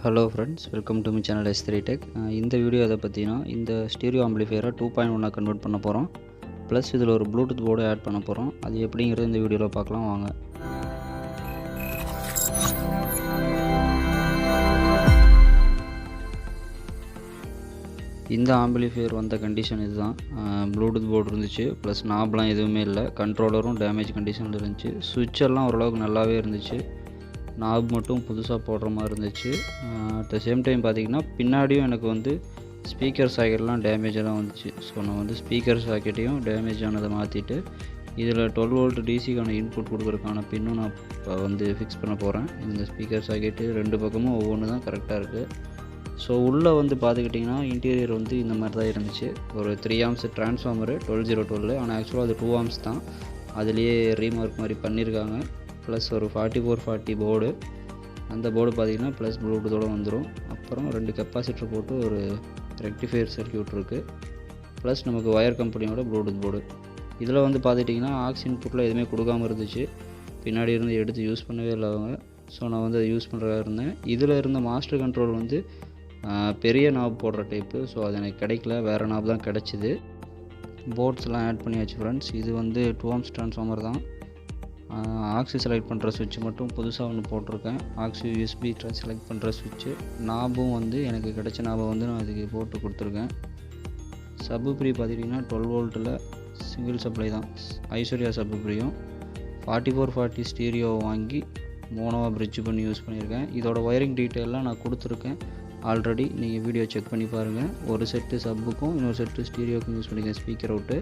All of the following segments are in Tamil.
Hello friends, welcome to my channel S3 tech. இந்த வீடியோ எதை பற்றினா, இந்த ஸ்டீரியோ ஆம்பிளிஃபையரை 2.1 கன்வெர்ட் பண்ண போகிறோம். ப்ளஸ் இதில் ஒரு ப்ளூடூத் போர்டு ஆட் பண்ண போகிறோம். அது எப்படிங்கிறது இந்த வீடியோவில் பார்க்கலாம் வாங்க. இந்த ஆம்பிளிஃபையர் வந்த கண்டிஷன் இதுதான். ப்ளூடூத் போர்டு இருந்துச்சு, ப்ளஸ் நாப்லாம் எதுவுமே இல்லை, கண்ட்ரோலரும் டேமேஜ் கண்டிஷனில் இருந்துச்சு, சுவிட்செல்லாம் ஓரளவுக்கு நல்லாவே இருந்துச்சு, நாப் மட்டும் புதுசாக போடுற மாதிரி இருந்துச்சு. அட் த சேம் டைம் பார்த்திங்கன்னா பின்னாடியும் எனக்கு வந்து ஸ்பீக்கர் சாக்கெட்லாம் டேமேஜாக தான் வந்துச்சு. ஸோ நான் வந்து ஸ்பீக்கர் சாக்கெட்டையும் டேமேஜ் ஆனதை மாற்றிட்டு இதில் 12 வோல்ட் டிசிக்கான இன்புட் கொடுக்குறதுக்கான பின்னும் நான் இப்போ வந்து ஃபிக்ஸ் பண்ண போகிறேன். இந்த ஸ்பீக்கர் சாக்கெட்டு ரெண்டு பக்கமும் ஒவ்வொன்று தான் கரெக்டாக இருக்குது. ஸோ உள்ளே வந்து பார்த்துக்கிட்டிங்கன்னா இன்டீரியர் வந்து இந்த மாதிரி தான் இருந்துச்சு. ஒரு 3 ஆம்ஸ் ட்ரான்ஸ்ஃபார்மரு 12012, ஆனால் ஆக்சுவலாக அது 2 ஆம்ஸ் தான். அதுலேயே ரீமார்க் மாதிரி பண்ணியிருக்காங்க. ப்ளஸ் ஒரு 4440 போர்டு, அந்த போர்டு பார்த்திங்கன்னா ப்ளஸ் ப்ளூடூத்தோடு வந்துடும். அப்புறம் 2 கெப்பாசிட்டர் போட்டு ஒரு ரெக்டிஃபையர் சர்க்யூட் இருக்குது. ப்ளஸ் நமக்கு ஒயர் கம்பெனியோட ப்ளூடூத் போர்டு. இதில் வந்து பார்த்துட்டிங்கன்னா ஆக்ஸ் இன்புட்டில் எதுவுமே கொடுக்காமல் இருந்துச்சு. பின்னாடி இருந்து எடுத்து யூஸ் பண்ணவே இல்லை அவங்க. ஸோ நான் வந்து அதை யூஸ் பண்ணுறதா இருந்தேன். இதில் இருந்த மாஸ்டர் கண்ட்ரோல் வந்து பெரிய நாப் போடுற டைப்பு. ஸோ அது எனக்கு கிடைக்கல, வேறு நாப் தான் கிடச்சிது. போர்ட்ஸ்லாம் ஆட் பண்ணியாச்சு ஃப்ரெண்ட்ஸ். இது வந்து 2 ஆம்ஸ் ட்ரான்ஸ்ஃபார்மர் தான். ஆக்ஸி செலக்ட் பண்ணுற சுவிட்ச் மட்டும் புதுசாக ஒன்று போட்டிருக்கேன். ஆக்ஸி யூஎஸ்பி செலக்ட் பண்ணுற சுவிட்சு. நாபும் வந்து எனக்கு கிடைச்ச நாபை வந்து நான் இதுக்கு போட்டு கொடுத்துருக்கேன். சப்புப்ரி பார்த்துட்டிங்கன்னா 12 வோல்ட்டில் சிங்கிள் சப்ளை தான், ஐஸ்வர்யா சப்புப்ரியும் 4440 ஸ்டீரியோ வாங்கி மோனோவாக பிரிட்ஜ் பண்ணி யூஸ் பண்ணியிருக்கேன். இதோட ஒயரிங் டீட்டெயிலாம் நான் கொடுத்துருக்கேன் ஆல்ரெடி, நீங்கள் வீடியோ செக் பண்ணி பாருங்கள். ஒரு செட்டு சப்புக்கும் இன்னொரு செட்டு ஸ்டீரியோக்கும் யூஸ் பண்ணியிருக்கேன். ஸ்பீக்கர் அவுட்டு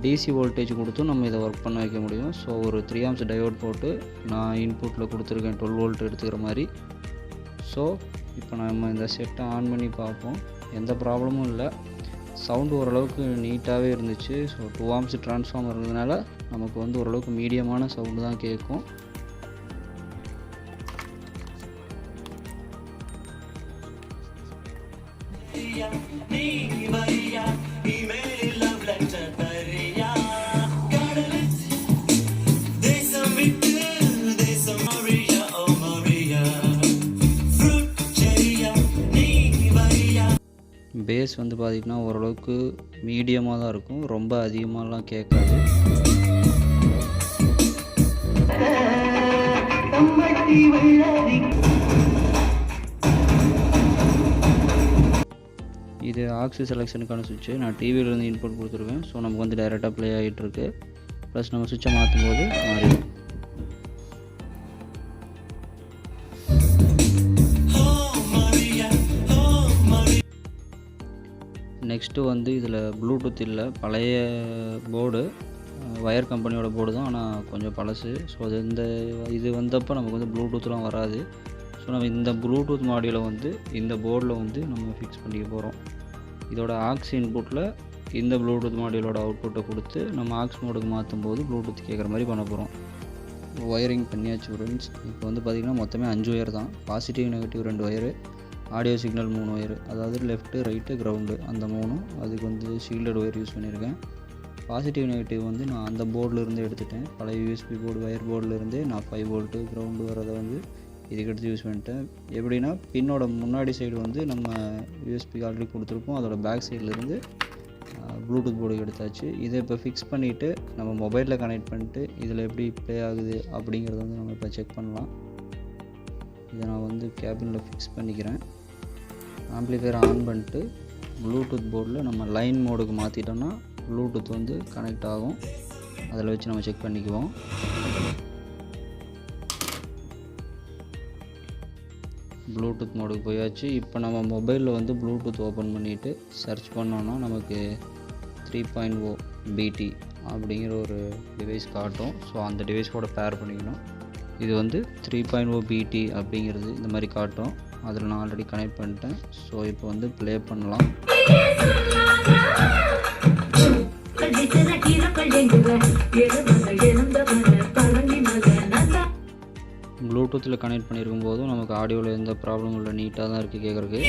டிசி வோல்டேஜ் கொடுத்தும் நம்ம இதை ஒர்க் பண்ண வைக்க முடியும். ஸோ ஒரு 3 ஆம்ஸ் டயோட் போட்டு நான் இன்புட்டில் கொடுத்துருக்கேன் 12 வோல்ட் எடுத்துக்கிற மாதிரி. ஸோ இப்போ நம்ம இந்த செட்டை ஆன் பண்ணி பார்ப்போம். எந்த ப்ராப்ளமும் இல்லை, சவுண்டு ஓரளவுக்கு நீட்டாகவே இருந்துச்சு. ஸோ 2 ஆம்ஸ் ட்ரான்ஸ்ஃபார்மர் இருந்ததுனால நமக்கு வந்து ஓரளவுக்கு மீடியமான சவுண்டு தான் கேட்கும். பேஸ் வந்து பார்த்திங்கன்னா ஓரளவுக்கு மீடியமாக தான் இருக்கும், ரொம்ப அதிகமாகலாம் கேட்காது. இது ஆக்ஸி செலெக்ஷனுக்கான சுவிட்சு. நான் டிவியிலேருந்து இன்புட் கொடுத்துருக்கேன். ஸோ நமக்கு வந்து டைரெக்டாக ப்ளே ஆகிட்டுருக்கு. ப்ளஸ் நம்ம சுவிட்சை மாற்றும் போது மாறிடும். நெக்ஸ்ட்டு வந்து இதில் ப்ளூடூத் இல்லை, பழைய போர்டு, ஒயர் கம்பெனியோட போர்டு தான், ஆனால் கொஞ்சம் பழசு. ஸோ அது இது வந்தப்போ நமக்கு வந்து ப்ளூடூத்லாம் வராது. ஸோ நம்ம இந்த ப்ளூடூத் மாடியூலை வந்து இந்த போர்டில் வந்து நம்ம ஃபிக்ஸ் பண்ணிக்க போகிறோம். இதோட ஆக்ஸ் இன்புட்டில் இந்த ப்ளூடூத் மாடியூலோட அவுட்புட்டை கொடுத்து நம்ம ஆக்ஸ் மோடுக்கு மாற்றும் போது ப்ளூடூத் கேட்குற மாதிரி பண்ண போகிறோம். ஒயரிங் பண்ணியாச்சு ஃப்ரெண்ட்ஸ். இப்போ வந்து பார்த்திங்கன்னா மொத்தமே 5 ஒயர் தான். Positive negative 2 wire, audio signal 3 wire, அதாவது லெஃப்ட்டு ரைட்டு கிரவுண்டு அந்த 3ம். அதுக்கு வந்து ஷீல்டட் ஒயர் யூஸ் பண்ணியிருக்கேன். பாசிட்டிவ் நெகட்டிவ் வந்து நான் அந்த போர்டிலேருந்து எடுத்துட்டேன். பழைய யூஎஸ்பி போர்டு ஒயர் போர்டிலேருந்தே நான் 5 வோல்ட்டு கிரவுண்டு வரதை வந்து இதுக்கு எடுத்து யூஸ் பண்ணிட்டேன். எப்படின்னா பின்னோட முன்னாடி சைடு வந்து நம்ம யூஎஸ்பிக்கு ஆல்ரெடி கொடுத்துருப்போம், அதோட பேக் சைட்லேருந்து ப்ளூடூத் போர்டு எடுத்தாச்சு. இதை இப்போ ஃபிக்ஸ் பண்ணிவிட்டு நம்ம மொபைலில் கனெக்ட் பண்ணிட்டு இதில் எப்படி ப்ளே ஆகுது அப்படிங்கிறத வந்து நம்ம இப்போ செக் பண்ணலாம். இதை நான் வந்து கேபினில் ஃபிக்ஸ் பண்ணிக்கிறேன். ஆம்பிளிஃபையர் ஆன் பண்ணிட்டு ப்ளூடூத் போர்டில் நம்ம லைன் மோடுக்கு மாற்றிட்டோம்னா ப்ளூடூத் வந்து கனெக்ட் ஆகும். அதில் வச்சு நம்ம செக் பண்ணிக்குவோம். ப்ளூடூத் மோடுக்கு போயாச்சு. இப்போ நம்ம மொபைலில் வந்து ப்ளூடூத் ஓப்பன் பண்ணிவிட்டு சர்ச் பண்ணோன்னா நமக்கு 3.0 BT அப்படிங்கிற ஒரு டிவைஸ் காட்டும். ஸோ அந்த டிவைஸோட பேர் பண்ணிக்கணும். இது வந்து 3.0 BT அப்படிங்கிறது இந்த மாதிரி காட்டும். அதில் நான் ஆல்ரெடி கனெக்ட் பண்ணிட்டேன். ஸோ இப்போ வந்து ப்ளே பண்ணலாம். ப்ளூடூத்தில் கனெக்ட் பண்ணியிருக்கும் போதும் நமக்கு ஆடியோவில் எந்த ப்ராப்ளமும் இல்லை, நீட்டாக தான் இருக்குது கேட்குறதுக்கு.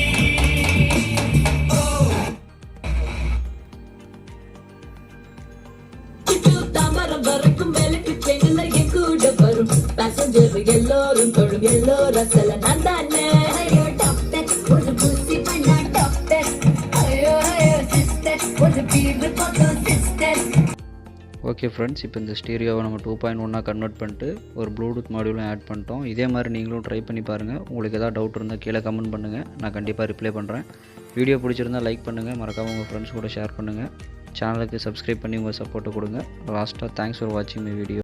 பேசஞ்சர் எல்லோரும் தொழும் எல்லோரும் சொல்ல நான் தானே ஓகே ஃப்ரெண்ட்ஸ், இப்போ இந்த ஸ்டீரியோவை நம்ம 2.1 கன்வெர்ட் பண்ணிட்டு ஒரு ப்ளூடூத் மாடியூலும் ஆட் பண்ணிட்டோம். இதே மாதிரி நீங்களும் ட்ரை பண்ணி பாருங்கள். உங்களுக்கு எதாவது டவுட் இருந்தால் கீழே கமெண்ட் பண்ணுங்கள், நான் கண்டிப்பாக ரிப்ளை பண்ணுறேன். வீடியோ பிடிச்சிருந்தால் லைக் பண்ணுங்கள், மறக்காமல் உங்கள் ஃப்ரெண்ட்ஸ் கூட ஷேர் பண்ணுங்கள். சேனலுக்கு சப்ஸ்கிரைப் பண்ணி உங்கள் சப்போர்ட்டை கொடுங்க. லாஸ்ட்டாக தேங்க்ஸ் ஃபார் வாட்சிங் மை வீடியோ.